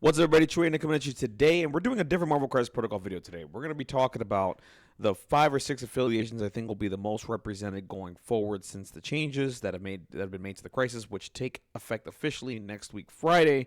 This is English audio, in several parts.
What's up, everybody? Troy coming at you today, and we're doing a different Marvel Crisis Protocol video today. We're going to be talking about the 5 or 6 affiliations I think will be the most represented going forward since the changes that have been made to the Crisis, which take effect officially next week, Friday,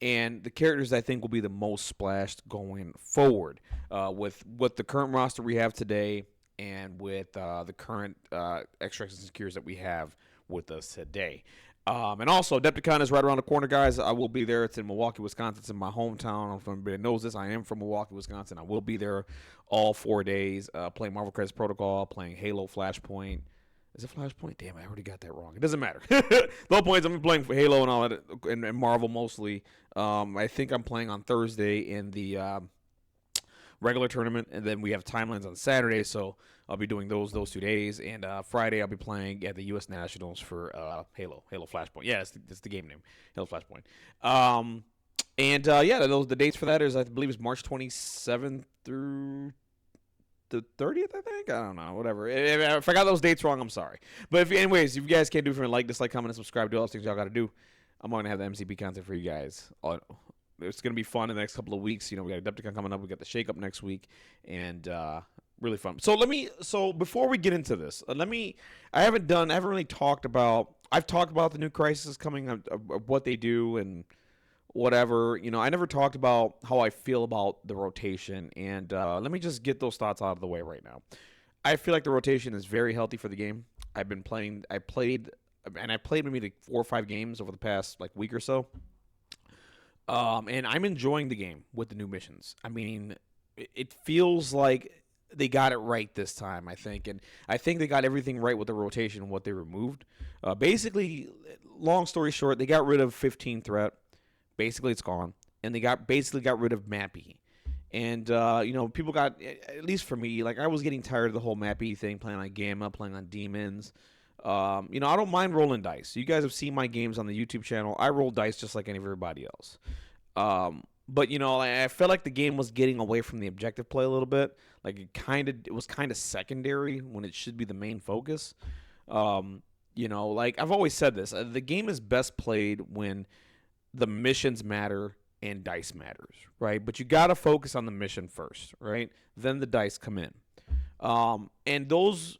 and the characters I think will be the most splashed going forward with the current roster we have today and with the current extracts and secures that we have with us today. And also, Adepticon is right around the corner, guys. I will be there. It's in Milwaukee, Wisconsin. It's in my hometown. I don't know if anybody knows this. I am from Milwaukee, Wisconsin. I will be there all 4 days playing Marvel Crisis Protocol, playing Halo Flashpoint. Is it Flashpoint? Damn, I already got that wrong. It doesn't matter. The whole point is I'm playing for Halo and all that, and Marvel mostly. I think I'm playing on Thursday in the regular tournament, and then we have timelines on Saturday, so I'll be doing those 2 days, and Friday I'll be playing at the U.S. Nationals for Halo Flashpoint. Yeah, that's the game name, Halo Flashpoint. Yeah, the dates for that is I believe it's March 27th through the 30th, I think. I don't know, whatever. If I got those dates wrong, I'm sorry. But if you guys can't do it for me, like, dislike, comment, and subscribe, do all those things y'all got to do. I'm going to have the MCP content for you guys. It's going to be fun in the next couple of weeks. You know, we got Adepticon coming up. We got the Shake Up next week, and really fun. So before we get into this, I haven't really talked about. I've talked about the new Crisis coming, what they do and whatever. You know, I never talked about how I feel about the rotation, and let me just get those thoughts out of the way right now. I feel like the rotation is very healthy for the game. I played maybe like 4 or 5 games over the past like week or so. And I'm enjoying the game with the new missions. I mean, it feels like they got it right this time, I think. And I think they got everything right with the rotation and what they removed. Basically, long story short, they got rid of 15 threat. Basically, it's gone. And they got rid of Mappy. And, people got, at least for me, like I was getting tired of the whole Mappy thing, playing on Gamma, playing on Demons. I don't mind rolling dice. You guys have seen my games on the YouTube channel. I roll dice just like everybody else. But I felt like the game was getting away from the objective play a little bit. Like it was kind of secondary when it should be the main focus. Like I've always said this, the game is best played when the missions matter and dice matters, right? But you got to focus on the mission first, right? Then the dice come in. And those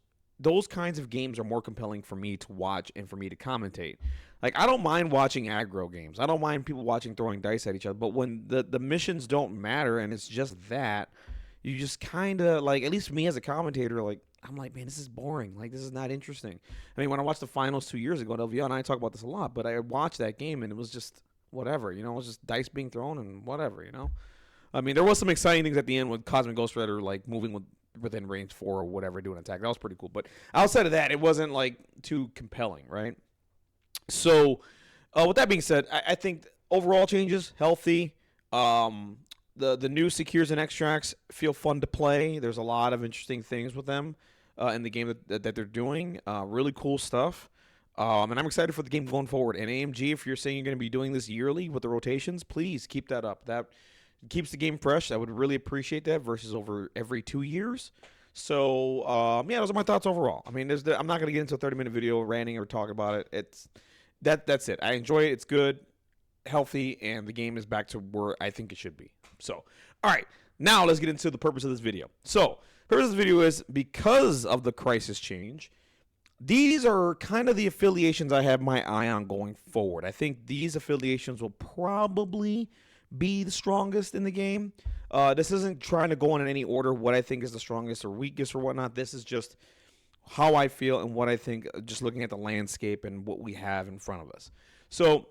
kinds of games are more compelling for me to watch and for me to commentate. Like, I don't mind watching aggro games. I don't mind people watching throwing dice at each other. But when the missions don't matter and it's just that, you just kind of, like, at least me as a commentator, like, I'm like, man, this is boring. Like, this is not interesting. I mean, when I watched the finals 2 years ago at LVL, and I talk about this a lot, but I watched that game and it was just whatever. It was just dice being thrown and whatever, I mean, there was some exciting things at the end with Cosmic Ghost Rider, like, moving within range 4 or whatever, doing an attack. That was pretty cool. But outside of that, it wasn't like too compelling, right? So with that being said, I think overall changes, healthy. The new secures and extracts feel fun to play. There's a lot of interesting things with them in the game that they're doing. Really cool stuff. And I'm excited for the game going forward. And AMG, if you're saying you're going to be doing this yearly with the rotations, please keep that up. That keeps the game fresh. I would really appreciate that versus over every 2 years. So, those are my thoughts overall. I mean, I'm not going to get into a 30-minute video ranting or talking about it. That's it. I enjoy it. It's good, healthy, and the game is back to where I think it should be. So, all right. Now let's get into the purpose of this video. So, the purpose of this video is because of the Crisis change, these are kind of the affiliations I have my eye on going forward. I think these affiliations will probably be the strongest in the game. This isn't trying to go in any order what I think is the strongest or weakest or whatnot. This is just how I feel and what I think, just looking at the landscape and what we have in front of us. So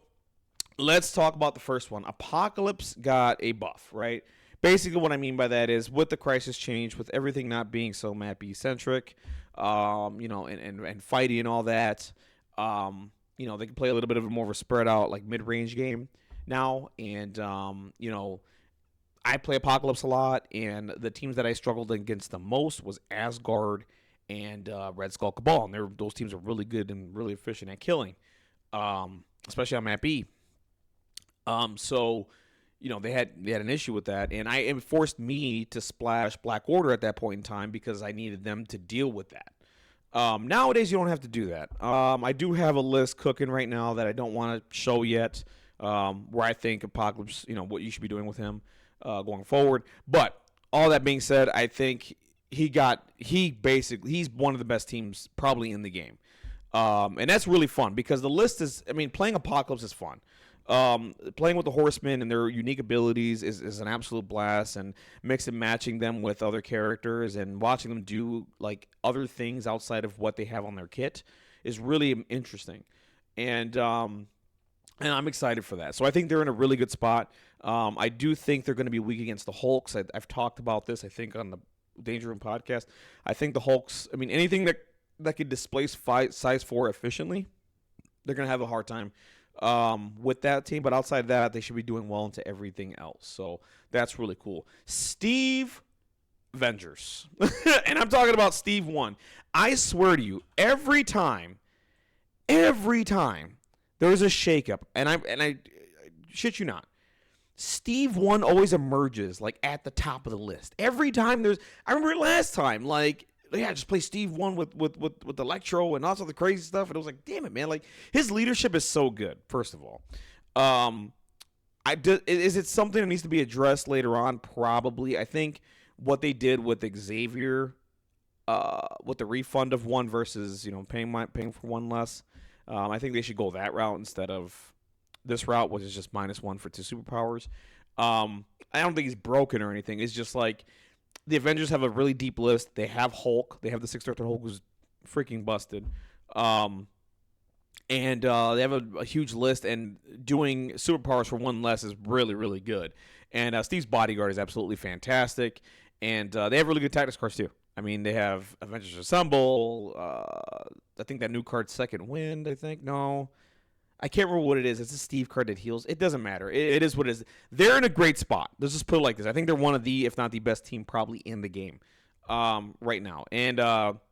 let's talk about the first one. Apocalypse got a buff, right? Basically what I mean by that is with the Crisis change, with everything not being so Mappy-centric, and fighting and all that, they can play a little bit of more of a spread out, like mid-range game now. And, I play Apocalypse a lot, and the teams that I struggled against the most was Asgard and Red Skull Cabal. And those teams are really good and really efficient at killing, especially on Map E. They had an issue with that, and it forced me to splash Black Order at that point in time because I needed them to deal with that. Nowadays, you don't have to do that. I do have a list cooking right now that I don't want to show yet. where I think Apocalypse, what you should be doing with him going forward. But all that being said, I think he's one of the best teams probably in the game. And that's really fun because the list is, playing Apocalypse is fun. Playing with the Horsemen and their unique abilities is an absolute blast, and mix and matching them with other characters and watching them do like other things outside of what they have on their kit is really interesting. And I'm excited for that. So I think they're in a really good spot. I do think they're going to be weak against the Hulks. I've talked about this, I think, on the Danger Room podcast. I think the Hulks, anything that could displace size 4 efficiently, they're going to have a hard time with that team. But outside of that, they should be doing well into everything else. So that's really cool. Steve Vengers. And I'm talking about Steve 1. I swear to you, every time there's a shakeup, and I shit you not, Steve 1 always emerges like at the top of the list. Every time I remember last time, just play Steve 1 with Electro and all sorts of crazy stuff, and it was like, damn it, man, like his leadership is so good. First of all, is it something that needs to be addressed later on? Probably. I think what they did with Xavier, with the refund of 1 versus paying for 1 less. I think they should go that route instead of this route, which is just -1 for 2 superpowers. I don't think he's broken or anything. It's just like the Avengers have a really deep list. They have Hulk. They have the 6th Earth Hulk, who's freaking busted. And they have a huge list, and doing superpowers for 1 less is really, really good. And Steve's bodyguard is absolutely fantastic. And they have really good tactics cards, too. They have Avengers Assemble. I think that new card, Second Wind, I think. No. I can't remember what it is. It's a Steve card that heals. It doesn't matter. It is what it is. They're in a great spot. Let's just put it like this. I think they're one of the, if not the best team probably in the game right now. And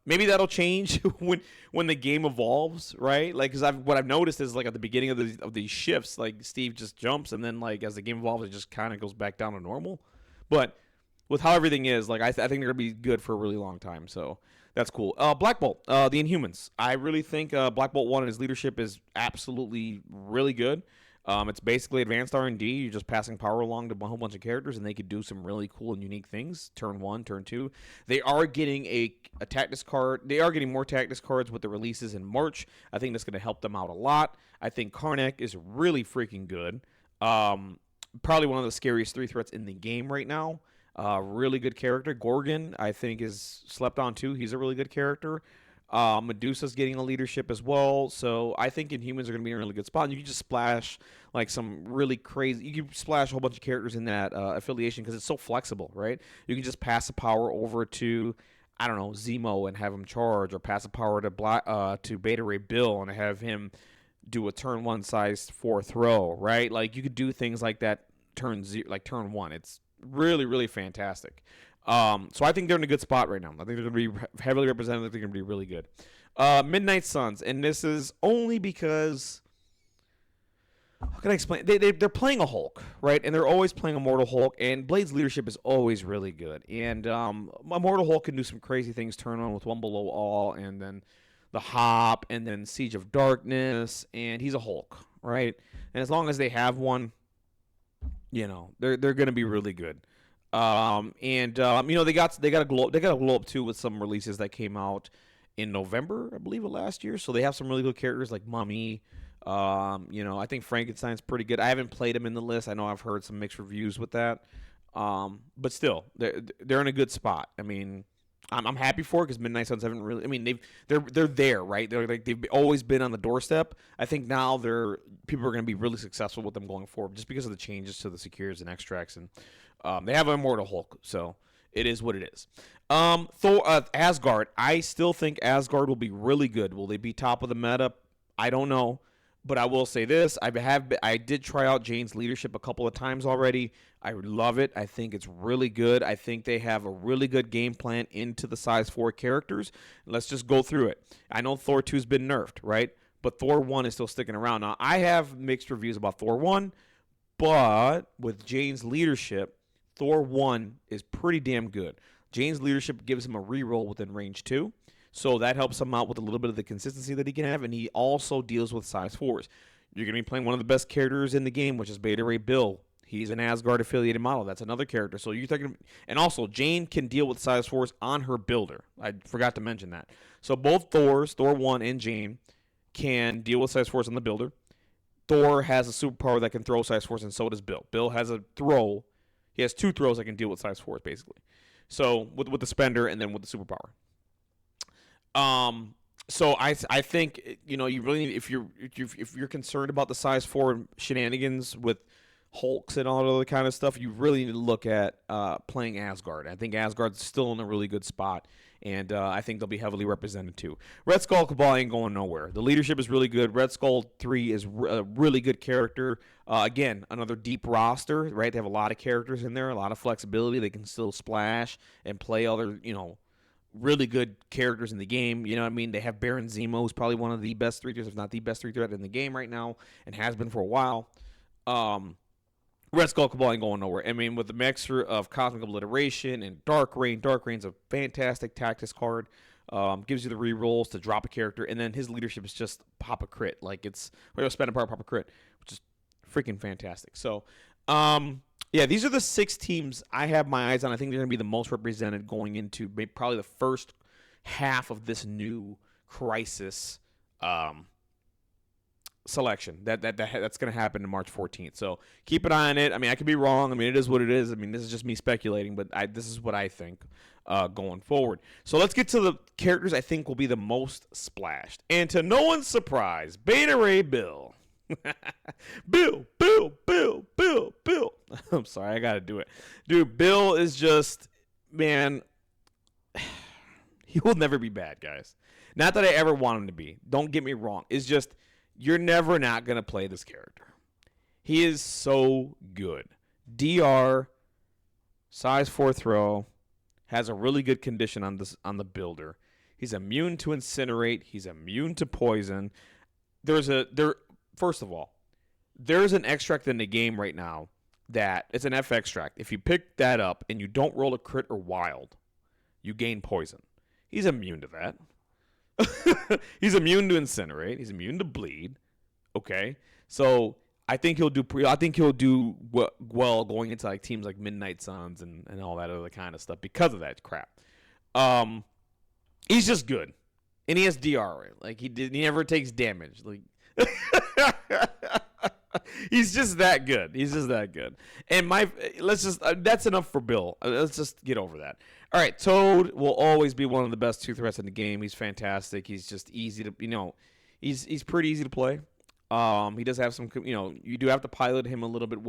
maybe that'll change when the game evolves, right? Like, because what I've noticed is, like, at the beginning of these shifts, like, Steve just jumps, and then, like, as the game evolves, it just kind of goes back down to normal. But with how everything is, like, I think they're going to be good for a really long time. So that's cool. Black Bolt, the Inhumans. I really think Black Bolt 1 and his leadership is absolutely really good. It's basically advanced R&D. You're just passing power along to a whole bunch of characters, and they could do some really cool and unique things. Turn 1, turn 2. They are getting a tactics card. They are getting more tactics cards with the releases in March. I think that's going to help them out a lot. I think Karnak is really freaking good. Probably one of the scariest 3 threats in the game right now. Really good character. Gorgon, I think, is slept on too. He's a really good character. Medusa's getting a leadership as well. So I think Inhumans are going to be in a really good spot. And you can just splash like some really crazy. You can splash a whole bunch of characters in that affiliation because it's so flexible, right? You can just pass the power over to, I don't know, Zemo and have him charge, or pass the power to Beta Ray Bill and have him do a turn 1 size 4 throw, right? Like you could do things like that turn 1. It's really, really fantastic. So I think they're in a good spot right now. I think they're going to be heavily represented. I think they're going to be really good. Midnight Suns, and this is only because, how can I explain? They're playing a Hulk, right? And they're always playing a Mortal Hulk, and Blade's leadership is always really good. And a Mortal Hulk can do some crazy things, turn on with One Below All, and then the Hop, and then Siege of Darkness, and he's a Hulk, right? And as long as they have one, they're going to be really good. They got a glow up too with some releases that came out in November, I believe, of last year. So they have some really good characters like Mummy. I think Frankenstein's pretty good. I haven't played him in the list. I know I've heard some mixed reviews with that. But still, they're in a good spot. I'm happy for it because Midnight Suns haven't really. They're there, right? They've always been on the doorstep. I think now people are going to be really successful with them going forward just because of the changes to the secures and extracts, and they have an Immortal Hulk, so it is what it is. Asgard. I still think Asgard will be really good. Will they be top of the meta? I don't know. But I will say this, I did try out Jane's leadership a couple of times already. I love it. I think it's really good. I think they have a really good game plan into the size 4 characters. Let's just go through it. I know Thor 2's been nerfed, right? But Thor 1 is still sticking around. Now, I have mixed reviews about Thor 1, but with Jane's leadership, Thor 1 is pretty damn good. Jane's leadership gives him a reroll within range 2. So that helps him out with a little bit of the consistency that he can have, and he also deals with size 4s. You're going to be playing one of the best characters in the game, which is Beta Ray Bill. He's an Asgard affiliated model. That's another character. So you're thinking, and also Jane can deal with size 4s on her builder. I forgot to mention that. So both Thor 1 and Jane, can deal with size 4s on the builder. Thor has a superpower that can throw size 4s, and so does Bill. Bill has a throw. He has 2 throws that can deal with size 4s, basically. So with the spender and then with the superpower. So I think you really need, if you're concerned about the size 4 shenanigans with Hulks and all that other kind of stuff, you really need to look at playing Asgard. I think Asgard's still in a really good spot, and I think they'll be heavily represented too. Red Skull Cabal ain't going nowhere. The leadership is really good. Red Skull 3 is a really good character. Again, another deep roster, right? They have a lot of characters in there, a lot of flexibility. They can still splash and play other, really good characters in the game. You know what I mean? They have Baron Zemo, who's probably one of the best 3-threats, if not the best 3-threat in the game right now, and has been for a while. Red Skull Cabal ain't going nowhere. I mean, with the mixture of Cosmic Obliteration and Dark Rain, Dark Rain's a fantastic tactics card. Gives you the rerolls to drop a character, and then his leadership is just pop a crit. Like, it's spend a power, pop a crit, which is freaking fantastic. So, yeah, these are the 6 teams I have my eyes on. I think they're going to be the most represented going into probably the first half of this new Crisis selection that's going to happen on March 14th. So keep an eye on it. I mean, I could be wrong. I mean, it is what it is. I mean, this is just me speculating, but this is what I think going forward. So let's get to the characters I think will be the most splashed. And to no one's surprise, Beta Ray Bill. Bill. I'm sorry, I got to do it. Dude, Bill is just, man, he will never be bad, guys. Not that I ever want him to be. Don't get me wrong. It's just, you're never not going to play this character. He is so good. DR, size 4 throw, has a really good condition on the builder. He's immune to incinerate. He's immune to poison. First of all, there's an extract in the game right now that it's an F extract. If you pick that up and you don't roll a crit or wild, you gain poison. He's immune to that. He's immune to incinerate. He's immune to bleed. Okay, so I think he'll do well going into like teams like Midnight Suns and all that other kind of stuff because of that crap. He's just good, and he has DR. Right? Like he never takes damage. Like he's just that good. He's just that good. And that's enough for Bill. Let's just get over that. All right, Toad will always be one of the best 2-threats in the game. He's fantastic. He's just easy to, he's pretty easy to play. He does have some, you do have to pilot him a little bit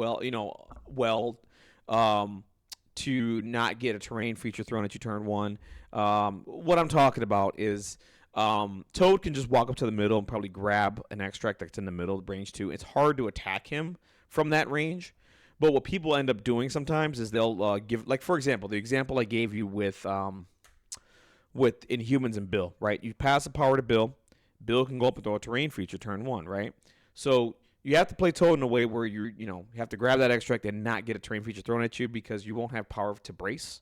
to not get a terrain feature thrown at you turn 1. What I'm talking about is Toad can just walk up to the middle and probably grab an extract that's in the middle, range 2. It's hard to attack him from that range. But what people end up doing sometimes is they'll give, like, for example, the example I gave you with Inhumans and Bill, right? You pass the power to Bill. Bill can go up and throw a terrain feature turn 1, right? So you have to play Toad in a way where you have to grab that extract and not get a terrain feature thrown at you because you won't have power to brace.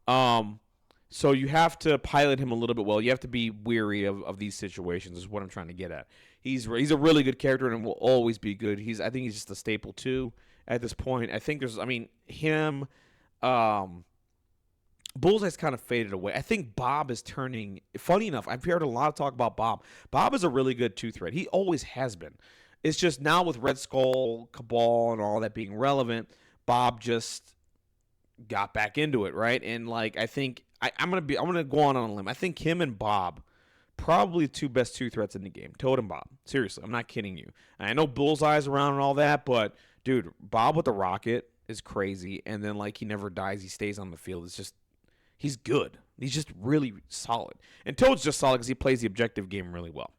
So you have to pilot him a little bit well. You have to be weary of these situations is what I'm trying to get at. He's a really good character and will always be good. I think he's just a staple too. At this point, I think him, Bullseye's kind of faded away. I think Bob is turning, funny enough, I've heard a lot of talk about Bob. Bob is a really good 2-threat. He always has been. It's just now with Red Skull, Cabal, and all that being relevant, Bob just got back into it, right? And like, I think, I'm gonna go on a limb. I think him and Bob, probably the 2 best 2-threats in the game. Toad and Bob. Seriously, I'm not kidding you. I know Bullseye's around and all that, but dude, Bob with the rocket is crazy, and then like he never dies, he stays on the field. It's just he's good. He's just really solid. And Toad's just solid because he plays the objective game really well,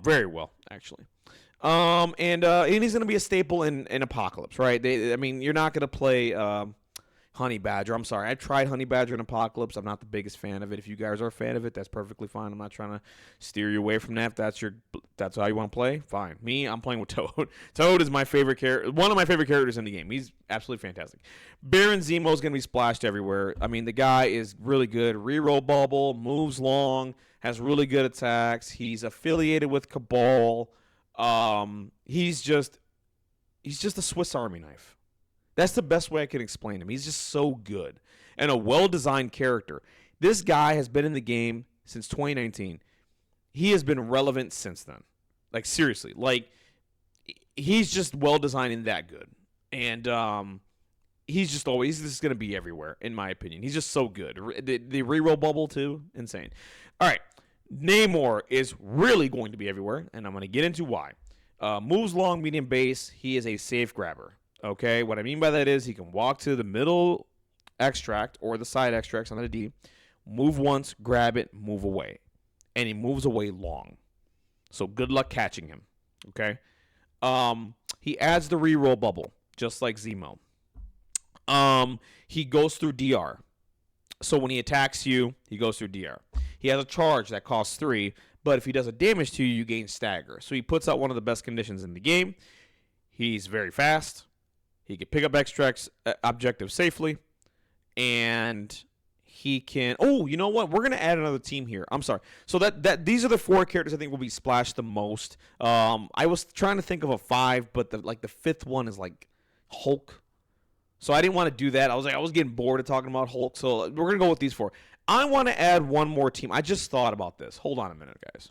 very well actually. And he's gonna be a staple in Apocalypse, right? You're not gonna play Honey Badger. I'm sorry. I tried Honey Badger in Apocalypse. I'm not the biggest fan of it. If you guys are a fan of it, that's perfectly fine. I'm not trying to steer you away from that. If that's how you want to play, fine. Me, I'm playing with Toad. Toad is my favorite character, one of my favorite characters in the game. He's absolutely fantastic. Baron Zemo is going to be splashed everywhere. I mean, the guy is really good. Reroll bubble, moves long, has really good attacks. He's affiliated with Cabal. He's just a Swiss Army knife. That's the best way I can explain him. He's just so good and a well-designed character. This guy has been in the game since 2019. He has been relevant since then. Like, seriously. Like, he's just well-designed and that good. And he's just going to be everywhere, in my opinion. He's just so good. The reroll bubble, too, insane. All right. Namor is really going to be everywhere, and I'm going to get into why. Moves long, medium base. He is a safe grabber. Okay, what I mean by that is he can walk to the middle extract or the side extracts on the D, move once, grab it, move away. And he moves away long. So good luck catching him. Okay? He adds the reroll bubble, just like Zemo. He goes through DR. So when he attacks you, he goes through DR. He has a charge that costs 3, but if he does a damage to you, you gain stagger. So he puts out one of the best conditions in the game. He's very fast. He can pick up extracts objectives safely, and he can. Oh, you know what? We're gonna add another team here. I'm sorry. So that these are the 4 characters I think will be splashed the most. I was trying to think of a 5, but the 5th one is like Hulk. So I didn't want to do that. I was getting bored of talking about Hulk. So we're gonna go with these 4. I want to add one more team. I just thought about this. Hold on a minute, guys.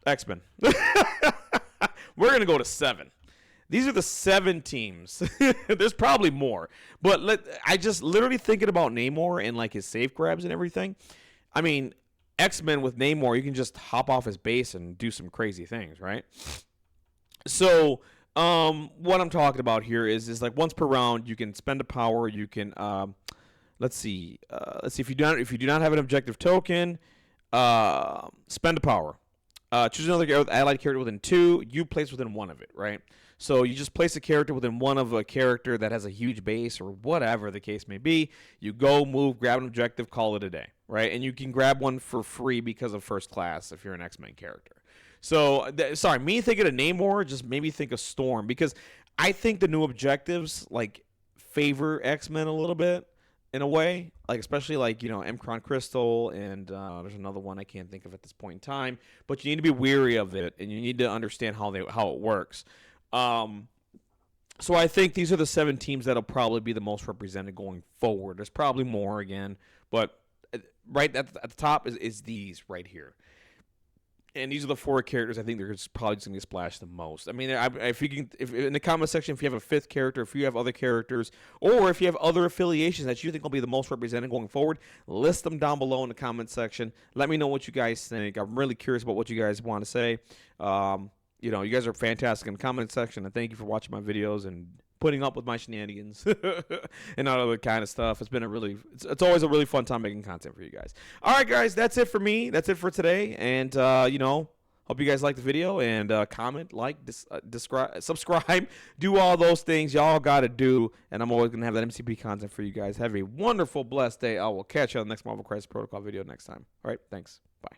X-Men. We're gonna go to 7. These are the 7 teams. There's probably more. But I just literally thinking about Namor and like his safe grabs and everything. I mean, X-Men with Namor, you can just hop off his base and do some crazy things, right? So, what I'm talking about here is like once per round, you can spend a power. You can, let's see. If you do not have an objective token, spend a power. Choose another allied character within 2. You place within 1 of it, right? So you just place a character within 1 of a character that has a huge base or whatever the case may be. You go, move, grab an objective, call it a day, right? And you can grab one for free because of first class if you're an X-Men character. So, sorry, me thinking of Namor just made me think of Storm because I think the new objectives like favor X-Men a little bit in a way, like especially like Mcron Crystal and there's another one I can't think of at this point in time. But you need to be weary of it and you need to understand how it works. So I think these are the 7 teams that'll probably be the most represented going forward. There's probably more again, but right at the top is these right here. And these are the 4 characters I think they're probably just going to splash the most. I mean, if in the comment section, if you have a 5th character, if you have other characters, or if you have other affiliations that you think will be the most represented going forward, list them down below in the comment section. Let me know what you guys think. I'm really curious about what you guys want to say. You guys are fantastic in the comment section, and thank you for watching my videos and putting up with my shenanigans and all other kind of stuff. It's been it's always a really fun time making content for you guys. All right, guys, that's it for me. That's it for today, and hope you guys liked the video and comment, like, subscribe, do all those things y'all gotta do, and I'm always gonna have that MCP content for you guys. Have a wonderful, blessed day. I will catch you on the next Marvel Crisis Protocol video next time. All right, thanks. Bye.